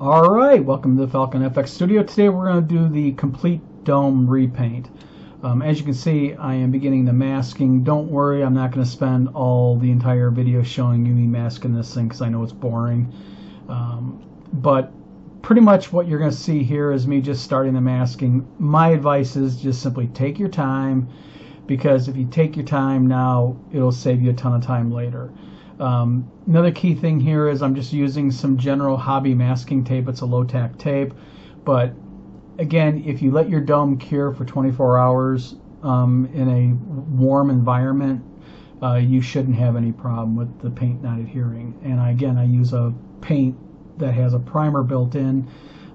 All right, welcome to the Falcon FX Studio. Today we're going to do the complete dome repaint. As you can see, I am beginning the masking. Don't worry, I'm not going to spend all the entire video showing you me masking this thing because I know it's boring. But pretty much what you're going to see here is me just starting the masking. My advice is just simply take your time, because if you take your time now, it'll save you a ton of time later. Another key thing here is I'm just using some general hobby masking tape. It's a low-tack tape, but again, if you let your dome cure for 24 hours in a warm environment, you shouldn't have any problem with the paint not adhering. And I use a paint that has a primer built in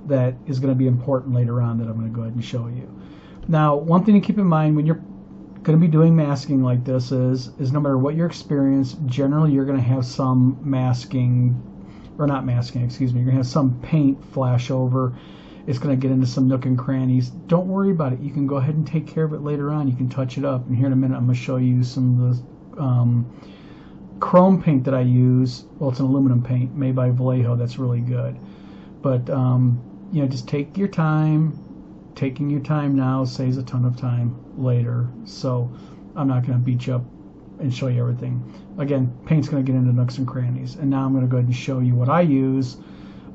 that is going to be important later on that I'm going to go ahead and show you. Now, one thing to keep in mind when you're going to be doing masking like this is no matter what your experience, generally you're going to have some masking, or not masking, excuse me, you're going to have some paint flash over. It's going to get into some nook and crannies. Don't worry about it. You can go ahead and take care of it later on. You can touch it up. And here in a minute I'm going to show you some of the chrome paint that I use. Well, it's an aluminum paint made by Vallejo that's really good. But just take your time. Taking your time now saves a ton of time later, so I'm not going to beat you up and show you everything. Again, paint's going to get into nooks and crannies, and now I'm going to go ahead and show you what I use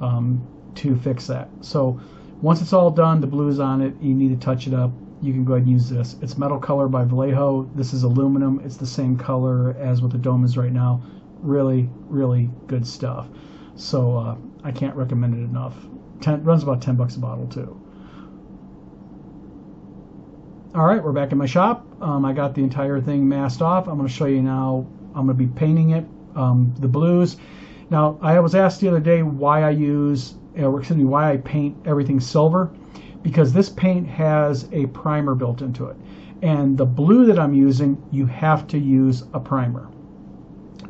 to fix that. So once it's all done, the blue's on it, you need to touch it up, you can go ahead and use this. It's Metal Color by Vallejo. This is aluminum. It's the same color as what the dome is right now. Really, really good stuff. So I can't recommend it enough. Runs about 10 bucks a bottle too. Alright, we're back in my shop. I got the entire thing masked off. I'm going to show you now. I'm going to be painting it, the blues. Now, I was asked the other day why I paint everything silver, because this paint has a primer built into it. And the blue that I'm using, you have to use a primer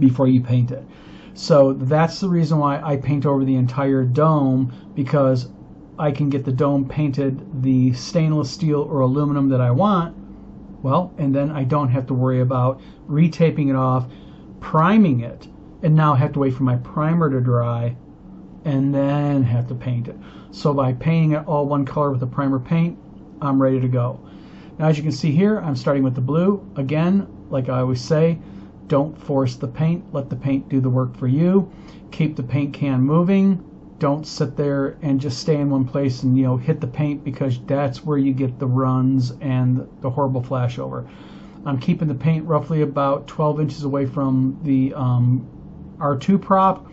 before you paint it. So that's the reason why I paint over the entire dome, because I can get the dome painted the stainless steel or aluminum that I want, well, and then I don't have to worry about retaping it off, priming it, and now have to wait for my primer to dry and then have to paint it. So by painting it all one color with the primer paint, I'm ready to go. Now, as you can see here, I'm starting with the blue. Again, like I always say, don't force the paint. Let the paint do the work for you. Keep the paint can moving. Don't sit there and just stay in one place and hit the paint, because that's where you get the runs and the horrible flash over. I'm keeping the paint roughly about 12 inches away from the R2 prop,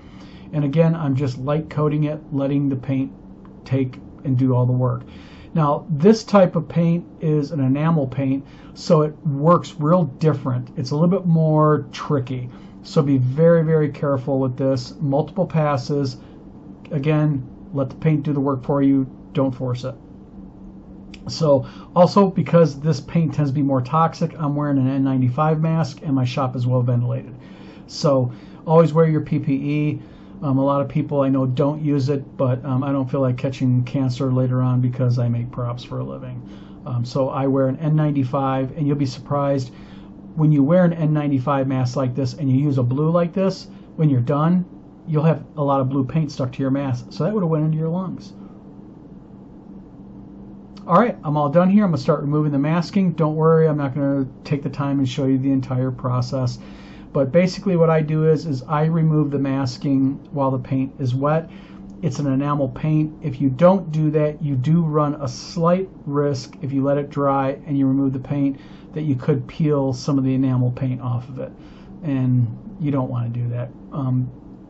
and again I'm just light coating it, letting the paint take and do all the work. Now, this type of paint is an enamel paint, so it works real different. It's a little bit more tricky, so be very, very careful with this. Multiple passes. Again, let the paint do the work for you. Don't force it. So also, because this paint tends to be more toxic, I'm wearing an N95 mask and my shop is well ventilated. So always wear your PPE. A lot of people I know don't use it, but I don't feel like catching cancer later on because I make props for a living. So I wear an N95, and you'll be surprised when you wear an N95 mask like this and you use a blue like this, when you're done, you'll have a lot of blue paint stuck to your mask, so that would have went into your lungs. Alright, I'm all done here. I'm going to start removing the masking. Don't worry, I'm not going to take the time and show you the entire process. But basically what I do is I remove the masking while the paint is wet. It's an enamel paint. If you don't do that, you do run a slight risk, if you let it dry and you remove the paint, that you could peel some of the enamel paint off of it. And you don't want to do that.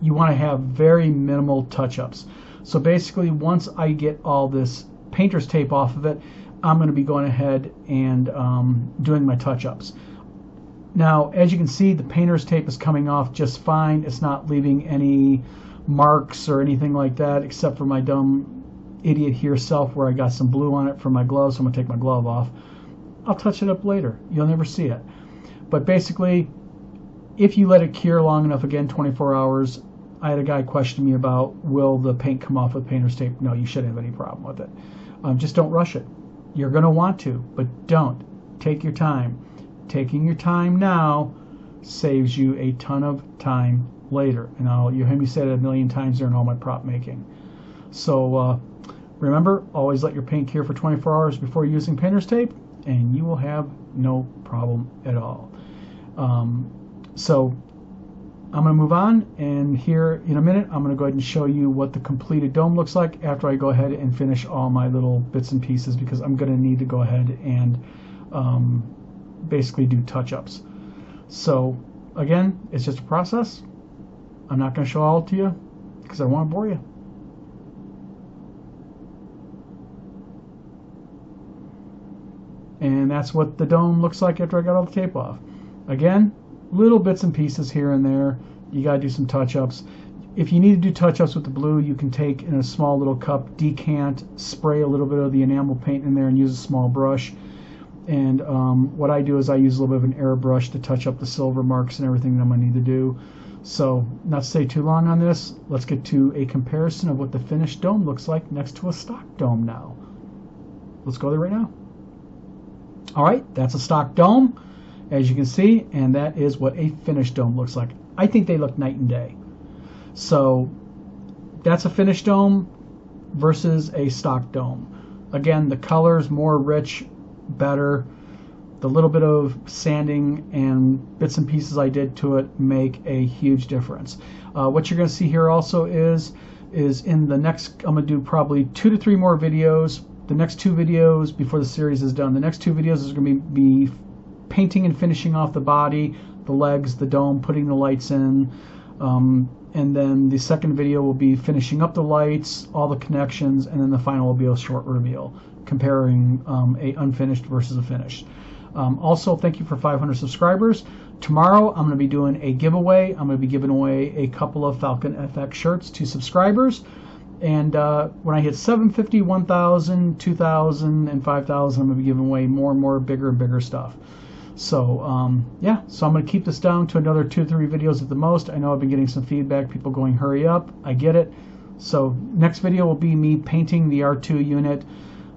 You want to have very minimal touch-ups. So basically, once I get all this painter's tape off of it, I'm going to be going ahead and doing my touch-ups. Now, as you can see, the painter's tape is coming off just fine. It's not leaving any marks or anything like that, except for my dumb idiot here self where I got some blue on it from my glove, so I'm going to take my glove off. I'll touch it up later. You'll never see it. But basically, if you let it cure long enough, again, 24 hours, I had a guy question me about, will the paint come off with painter's tape? No, you shouldn't have any problem with it. Just don't rush it. You're going to want to, but don't. Take your time. Taking your time now saves you a ton of time later. And you'll hear me say that a million times during all my prop making. So remember, always let your paint cure for 24 hours before using painter's tape, and you will have no problem at all. So I'm going to move on, and here in a minute I'm going to go ahead and show you what the completed dome looks like after I go ahead and finish all my little bits and pieces, because I'm going to need to go ahead and basically do touch-ups. So again, it's just a process. I'm not going to show all to you because I want to bore you. And that's what the dome looks like after I got all the tape off. Again, little bits and pieces here and there. You got to do some touch-ups. If you need to do touch-ups with the blue, you can take in a small little cup, decant, spray a little bit of the enamel paint in there and use a small brush. And what I do is I use a little bit of an airbrush to touch up the silver marks and everything that I'm going to need to do. So not to stay too long on this, let's get to a comparison of what the finished dome looks like next to a stock dome now. Let's go there right now. All right, that's a stock dome, as you can see, and that is what a finished dome looks like. I think they look night and day. So that's a finished dome versus a stock dome. Again, the color's more rich, better. The little bit of sanding and bits and pieces I did to it make a huge difference. What you're going to see here also is in the next, I'm going to do probably 2 to 3 more videos. The next 2 videos before the series is done. The next 2 videos is going to be painting and finishing off the body, the legs, the dome, putting the lights in. And then the second video will be finishing up the lights, all the connections, and then the final will be a short reveal comparing a unfinished versus a finished. Also, thank you for 500 subscribers. Tomorrow I'm going to be doing a giveaway. I'm going to be giving away a couple of Falcon FX shirts to subscribers. And when I hit 750, 1,000, 2,000, and 5,000, I'm going to be giving away more and more bigger and bigger stuff. So yeah, so I'm going to keep this down to another 2 or 3 videos at the most. I know I've been getting some feedback, people going hurry up. I get it. So next video will be me painting the R2 unit,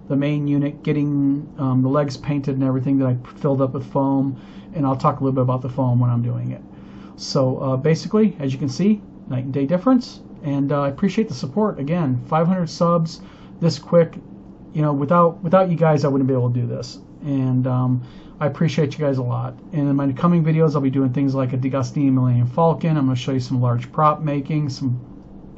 the main unit, getting the legs painted and everything that I filled up with foam, and I'll talk a little bit about the foam when I'm doing it. So basically, as you can see, night and day difference, and I appreciate the support. Again, 500 subs this quick. You know, without you guys, I wouldn't be able to do this, and I appreciate you guys a lot. And in my coming videos, I'll be doing things like a Degusting Millennium Falcon. I'm going to show you some large prop making, some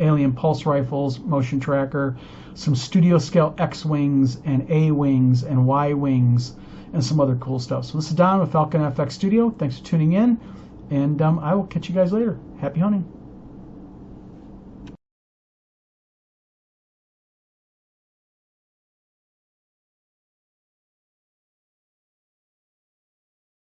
alien pulse rifles, motion tracker, some studio scale X-wings and A-wings and Y-wings, and some other cool stuff. So this is Don with Falcon FX Studio. Thanks for tuning in, and I will catch you guys later. Happy hunting.